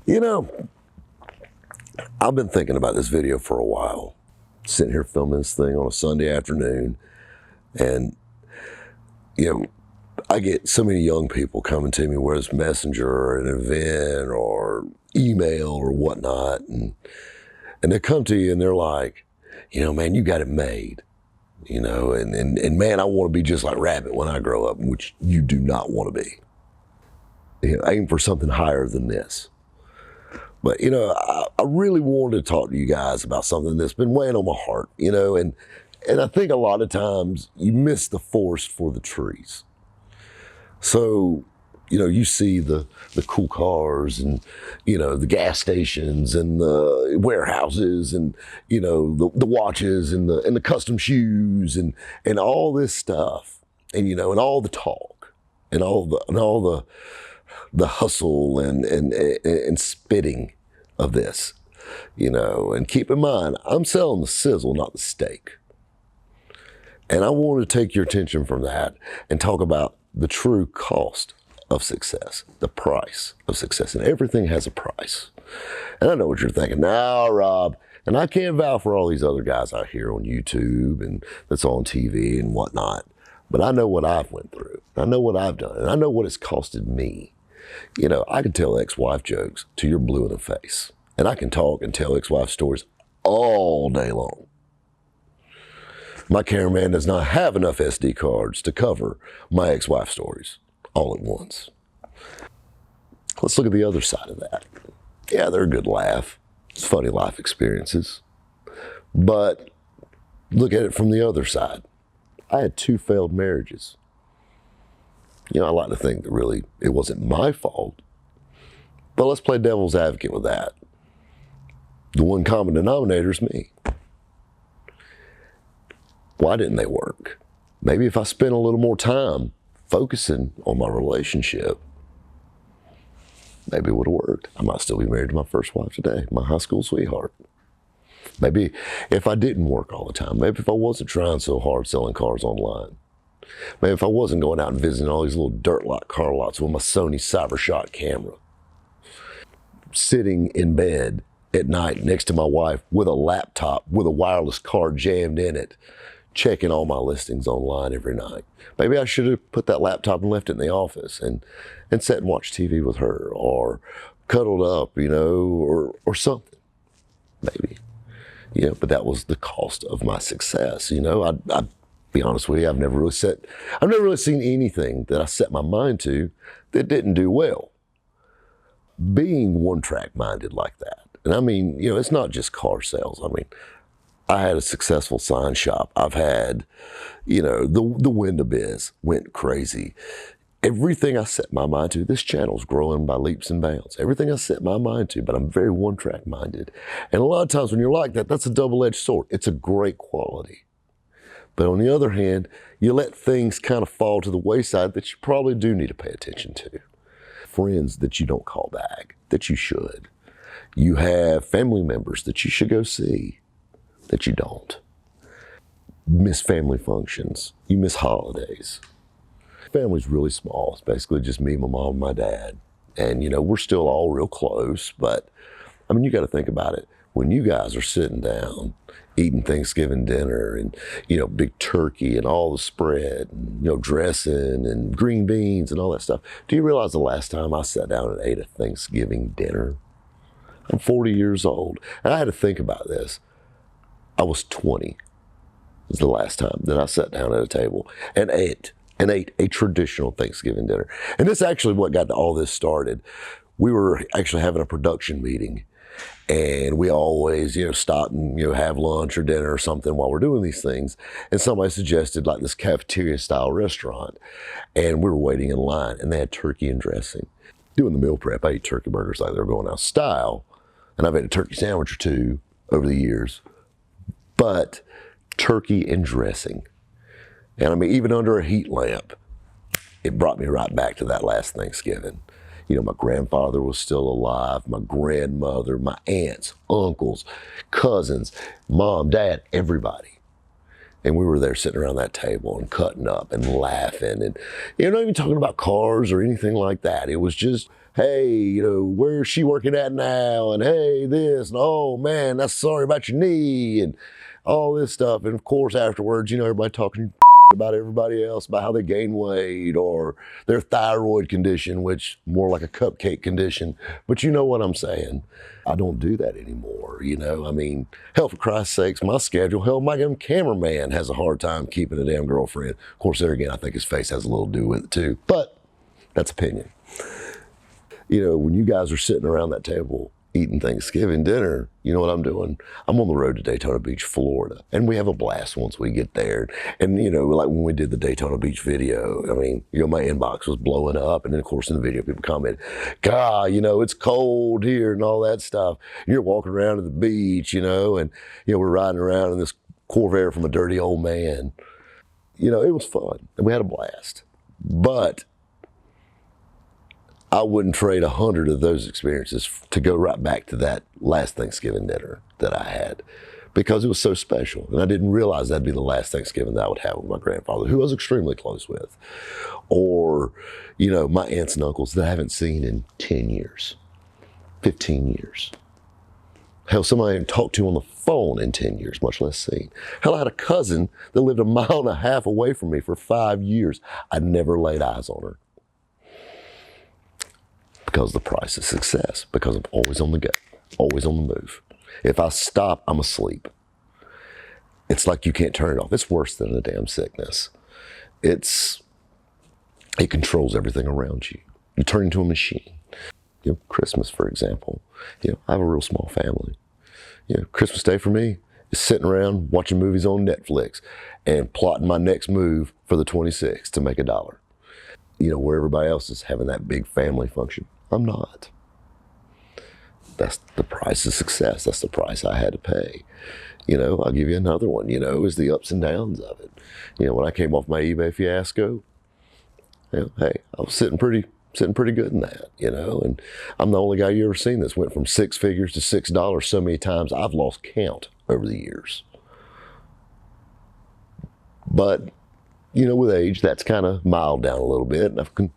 You know, I've been thinking about this video for a while, sitting here filming this thing on a Sunday afternoon, and, you know, I get so many young people coming to me, whether it's Messenger or an event or email or whatnot, and they come to you and they're like, man, you got it made, and man, I want to be just like Rabbit when I grow up, which you do not want to be. Aim for something higher than this. But, I really wanted to talk to you guys about something that's been weighing on my heart, and I think a lot of times you miss the forest for the trees. So, you see the cool cars and, the gas stations and the warehouses and, the watches and the custom shoes and all this stuff and all the talk and all the hustle and spitting of this, and keep in mind, I'm selling the sizzle, not the steak. And I want to take your attention from that and talk about the true cost of success, the price of success, and everything has a price. And I know what you're thinking, now, Rob, and I can't vouch for all these other guys out here on YouTube and that's on TV and whatnot, but I know what I've went through. I know what I've done, and I know what it's costed me. I can tell ex-wife jokes till you're blue in the face. And I can talk and tell ex-wife stories all day long. My cameraman does not have enough SD cards to cover my ex-wife stories all at once. Let's look at the other side of that. Yeah, they're a good laugh. It's funny life experiences. But look at it from the other side. I had 2 failed marriages. I like to think that really it wasn't my fault. But let's play devil's advocate with that. The one common denominator is me. Why didn't they work? Maybe if I spent a little more time focusing on my relationship, maybe it would have worked. I might still be married to my first wife today, my high school sweetheart. Maybe if I didn't work all the time, maybe if I wasn't trying so hard selling cars online, maybe if I wasn't going out and visiting all these little dirt lot car lots with my Sony CyberShot camera, sitting in bed at night next to my wife with a laptop with a wireless card jammed in it, checking all my listings online every night. Maybe I should have put that laptop and left it in the office and sat and watched TV with her or cuddled up, or something. Maybe, but that was the cost of my success. I'd be honest with you, I've never really seen anything that I set my mind to that didn't do well. Being one-track minded like that. And I mean, it's not just car sales. I mean, I had a successful sign shop. I've had, the window biz went crazy. Everything I set my mind to, this channel's growing by leaps and bounds. Everything I set my mind to, but I'm very one-track minded. And a lot of times when you're like that, that's a double-edged sword. It's a great quality. But on the other hand, you let things kind of fall to the wayside that you probably do need to pay attention to. Friends that you don't call back, that you should. You have family members that you should go see, that you don't. Miss family functions. You miss holidays. Family's really small. It's basically just me, my mom, and my dad. And, we're still all real close, but, I mean, you got to think about it. When you guys are sitting down, eating Thanksgiving dinner and, big turkey and all the spread, and, dressing and green beans and all that stuff. Do you realize the last time I sat down and ate a Thanksgiving dinner? I'm 40 years old. And I had to think about this. I was 20. Was the last time that I sat down at a table and ate a traditional Thanksgiving dinner. And this is actually what got all this started. We were actually having a production meeting. And we always, stop and, have lunch or dinner or something while we're doing these things. And somebody suggested like this cafeteria style restaurant. And we were waiting in line and they had turkey and dressing. Doing the meal prep, I eat turkey burgers like they're going out of style. And I've had a turkey sandwich or 2 over the years. But turkey and dressing. And I mean, even under a heat lamp, it brought me right back to that last Thanksgiving. My grandfather was still alive, my grandmother, my aunts, uncles, cousins, mom, dad, everybody. And we were there sitting around that table and cutting up and laughing and, not even talking about cars or anything like that. It was just hey, where's she working at now? And hey, this, and oh man, that's sorry about your knee, and all this stuff. And of course, afterwards, everybody talking about everybody else, about how they gain weight or their thyroid condition, which more like a cupcake condition. But you know what I'm saying? I don't do that anymore. I mean, hell, for Christ's sakes, my schedule, hell, my damn cameraman has a hard time keeping a damn girlfriend. Of course, there again, I think his face has a little to do with it too, but that's opinion. When you guys are sitting around that table eating Thanksgiving dinner, you know what I'm doing? I'm on the road to Daytona Beach, Florida, and we have a blast once we get there. And, like when we did the Daytona Beach video, I mean, my inbox was blowing up. And then, of course, in the video, people comment, God, it's cold here and all that stuff. And you're walking around at the beach, and, we're riding around in this Corvair from a dirty old man. It was fun, and we had a blast. But I wouldn't trade 100 of those experiences to go right back to that last Thanksgiving dinner that I had, because it was so special. And I didn't realize that'd be the last Thanksgiving that I would have with my grandfather, who I was extremely close with. Or, my aunts and uncles that I haven't seen in 10 years, 15 years. Hell, somebody I haven't talked to on the phone in 10 years, much less seen. Hell, I had a cousin that lived 1.5 miles away from me for 5 years. I never laid eyes on her. Because the price of success, because I'm always on the go, always on the move. If I stop, I'm asleep. It's like you can't turn it off. It's worse than a damn sickness. It controls everything around you. You turn into a machine. Christmas, for example, I have a real small family. Christmas Day for me is sitting around watching movies on Netflix and plotting my next move for the 26th to make $1. Where everybody else is having that big family function. I'm not. That's the price of success. That's the price I had to pay. I'll give you another one, is the ups and downs of it. When I came off my eBay fiasco, hey, I was sitting pretty good in that, and I'm the only guy you ever seen this went from 6 figures to $6 so many times I've lost count over the years. But with age, that's kind of mild down a little bit, and I've kind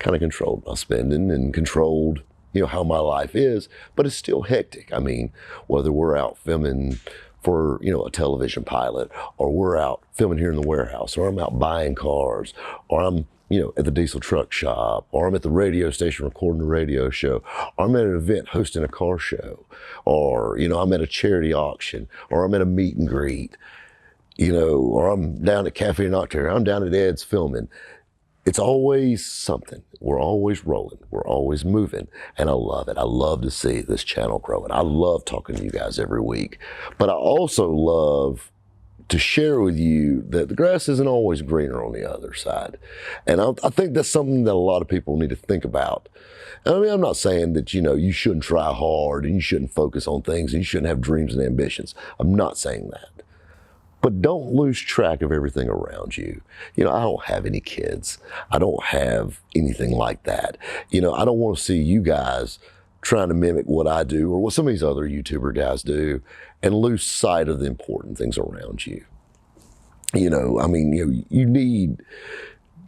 of controlled my spending and controlled, how my life is, but it's still hectic. I mean, whether we're out filming for, a television pilot, or we're out filming here in the warehouse, or I'm out buying cars, or I'm, at the diesel truck shop, or I'm at the radio station recording a radio show, or I'm at an event hosting a car show, or, I'm at a charity auction, or I'm at a meet and greet, or I'm down at Cafeteria, I'm down at Ed's filming. It's always something. We're always rolling. We're always moving. And I love it. I love to see this channel growing. I love talking to you guys every week. But I also love to share with you that the grass isn't always greener on the other side. And I think that's something that a lot of people need to think about. I mean, I'm not saying that, you shouldn't try hard and you shouldn't focus on things and you shouldn't have dreams and ambitions. I'm not saying that. But don't lose track of everything around you. I don't have any kids. I don't have anything like that. I don't want to see you guys trying to mimic what I do or what some of these other YouTuber guys do and lose sight of the important things around you. You need,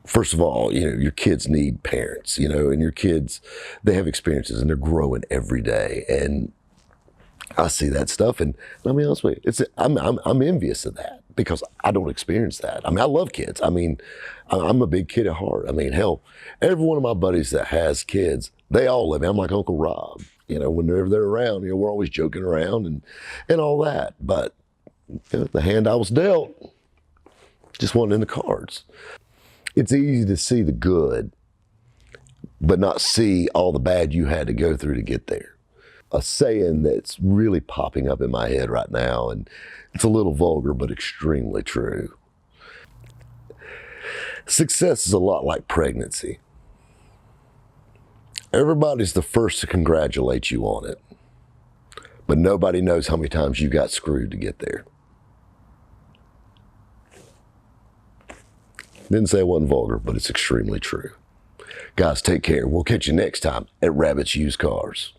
first of all, your kids need parents, and your kids, they have experiences and they're growing every day. And I see that stuff, and let me be honest with you, I'm envious of that because I don't experience that. I mean, I love kids. I mean, I'm a big kid at heart. I mean, hell, every one of my buddies that has kids, they all love me. I'm like Uncle Rob. Whenever they're around, we're always joking around and all that. But the hand I was dealt just wasn't in the cards. It's easy to see the good, but not see all the bad you had to go through to get there. A saying that's really popping up in my head right now, and it's a little vulgar, but extremely true. Success is a lot like pregnancy. Everybody's the first to congratulate you on it, but nobody knows how many times you got screwed to get there. Didn't say it wasn't vulgar, but it's extremely true. Guys, take care. We'll catch you next time at Rabbit's Used Cars.